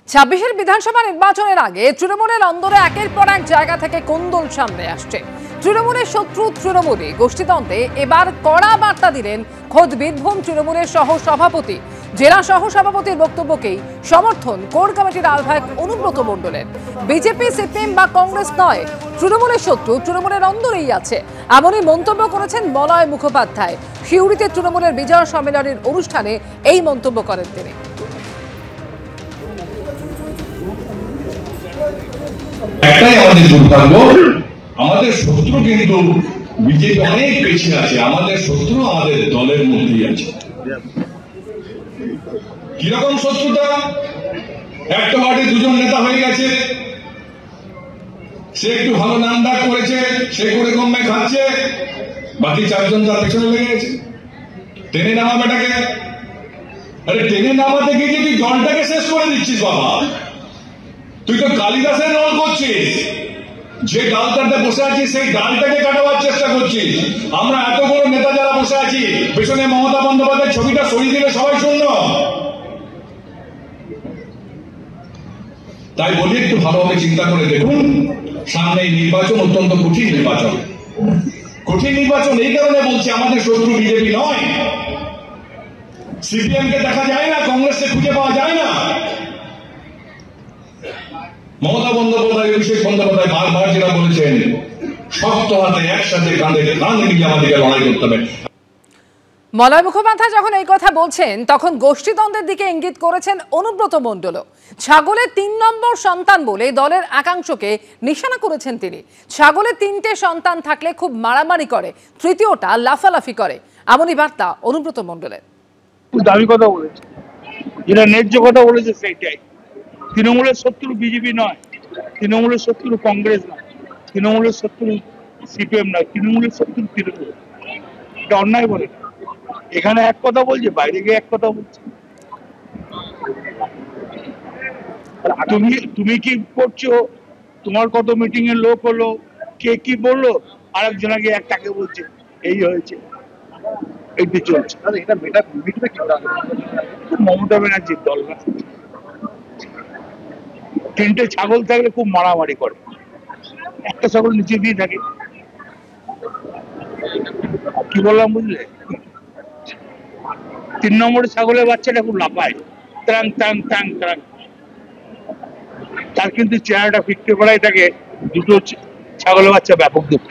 ছাব্বিশের বিধানসভা নির্বাচনের আগে তৃণমূলের অন্দরে একের পর এক জায়গা থেকে কোন্দল সামনে আসছে। তৃণমূলের শত্রু তৃণমূলে গোষ্ঠীদ্বন্দ্বে এবার কড়া বার্তা দিলেন খোদ বীরভূম তৃণমূলের সহ সভাপতি। জেলা সহ সভাপতির বক্তব্যকেই সমর্থন কোর কমিটির আহ্বায়ক অনুব্রত মণ্ডলের। বিজেপি, সিপিএম বা কংগ্রেস নয়, তৃণমূলের শত্রু তৃণমূলের অন্দরেই আছে, এমনই মন্তব্য করেছেন মলয় মুখোপাধ্যায়। শিউড়িতে তৃণমূলের বিজয় সম্মেলনের অনুষ্ঠানে এই মন্তব্য করেন তিনি। একটাই আমাদের দুর্ভাগ্য, আমাদের শত্রু কিন্তু বিজেপি অনেক পেছিয়ে আছে। আমাদের শত্রু আমাদের দলের মধ্যেই আছে। কিরকম শত্রুতা? একটা পার্টি দুজন নেতা হয়ে গেছে, সে একটু ভালো নাম ডাক করেছে, সে করে কমে খাচ্ছে, বাকি চারজন তার পেছনে লেগে গেছে। টেনে নামা বেটাকে, আরে টেনে নামাতে গিয়ে তুই দলটাকে শেষ করে দিচ্ছিস বাবা। তুই তো কালিদাসের রোল করছিস, যে ডালটাতে বসে আছিস সেই ডালটাকে কাটাবার চেষ্টা করছিস। আমরা এত বড় নেতা যারা বসে আছি, পেছনে মমতা বন্দ্যোপাধ্যায়ের ছবিটা সরিয়ে দিলে সবাই শূন্য। তাই বলি একটু ভালোভাবে চিন্তা করে দেখুন, সামনে নির্বাচন অত্যন্ত কঠিন নির্বাচন। কঠিন নির্বাচন এই কারণে বলছি, আমাদের শত্রু বিজেপি নয়। সিপিএম কে দেখা যায় না, কংগ্রেসকে খুঁজে পাওয়া যায় না। মমতা বন্দ্যোপাধ্যায়, অভিষেক বন্দ্যোপাধ্যায় বারবার যেটা বলেছেন, শক্ত হাতে একসাথে কাঁধে কাঁধ মিলিয়ে আমাদেরকে লড়াই করতে হবে। মলয় মুখোপাধ্যায় যখন এই কথা বলছেন, তখন গোষ্ঠীদ্বন্দ্বের দিকে ইঙ্গিত করেছেন অনুব্রত মণ্ডল। ছাগলের ৩ নম্বর সন্তান বলে দলের একাংশকে নিশানা করেছেন তিনি। ছাগলের ৩টে সন্তান থাকলে খুব মারামারি করে, তৃতীয়টা লাফালাফি করে, এমনই বার্তা অনুব্রত মণ্ডলের। দামি কথা বলেছে, যেটা ন্যায্য কথা বলেছে সেইটাই। তৃণমূলের শত্রু বিজেপি নয়, তৃণমূলের শত্রু কংগ্রেস নয়, তৃণমূলের শত্রু সিপিএম নয়, তৃণমূলের শত্রু তৃণমূল। এটা অন্যায় বলে না। এখানে এক কথা বলছে, বাইরে গিয়ে এক কথা বলছে। তুমি কি করছো, তোমার কত মিটিং এর লোক হলো, কে কি বললো, আরেকজনা গিয়ে একটাকে বলছে এই হয়েছে, এইটি চলছে। মমতা ব্যানার্জির দল না। 3টে ছাগল থাকলে খুব মারামারি করে, একটা ছাগল নিচে দিয়ে থাকে। কি বললাম বুঝলে? 3 নম্বরের ছাগলের বাচ্চাটা খুব লাফায়, ত্রাং ত্রাং ত্রাং ত্রাং। তার কিন্তু চেহারাটা ফিরতে পারাই থাকে, দুটো ছাগলের বাচ্চা ব্যাপক দুঃখ।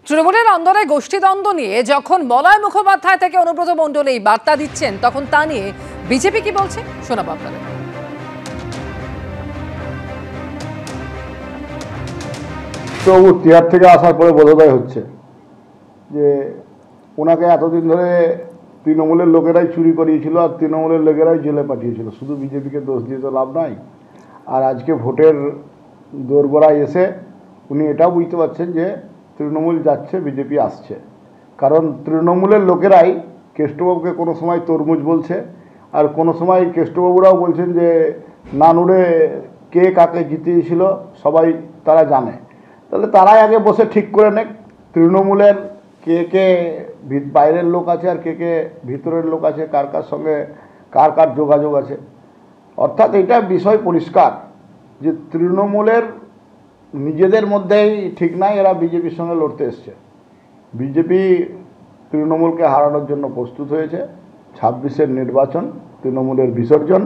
তৃণমূলের অন্দরে গোষ্ঠীদ্বন্দ্ব নিয়ে যখন মলয় মুখোপাধ্যায় থেকে অনুব্রত মণ্ডল এই বার্তা দিচ্ছেন, তখন তা নিয়ে বিজেপি কি বলছে শোনাবো আপনাদের। বাবু টিয়ার থেকে আসার পরে বোধোদয় হচ্ছে যে ওনাকে এতদিন ধরে তৃণমূলের লোকেরাই চুরি করিয়েছিল আর তৃণমূলের লোকেরাই জেলে পাঠিয়েছিল। শুধু বিজেপিকে দোষ দিয়ে তো লাভ নাই। আর আজকে ভোটের দোরগোড়ায় এসে উনি এটাও বুঝতে পারছেন যে তৃণমূল যাচ্ছে, বিজেপি আসছে। কারণ তৃণমূলের লোকেরাই কেষ্টবাবুকে কোনো সময় তরমুজ বলছে, আর কোনো সময় কেষ্টবাবুরাও বলছেন যে নানুরে কে কাকে জিতিয়েছিল সবাই তারা জানে। তাহলে তারাই আগে বসে ঠিক করে নেক তৃণমূলের কে কে বাইরের লোক আছে আর কে কে ভিতরের লোক আছে, কার কার সঙ্গে কার কার যোগাযোগ আছে। অর্থাৎ এটা বিষয় পরিষ্কার যে তৃণমূলের নিজেদের মধ্যেই ঠিক নাই, এরা বিজেপির সঙ্গে লড়তে এসছে। বিজেপি তৃণমূলকে হারানোর জন্য প্রস্তুত হয়েছে। 26-এর নির্বাচন তৃণমূলের বিসর্জন।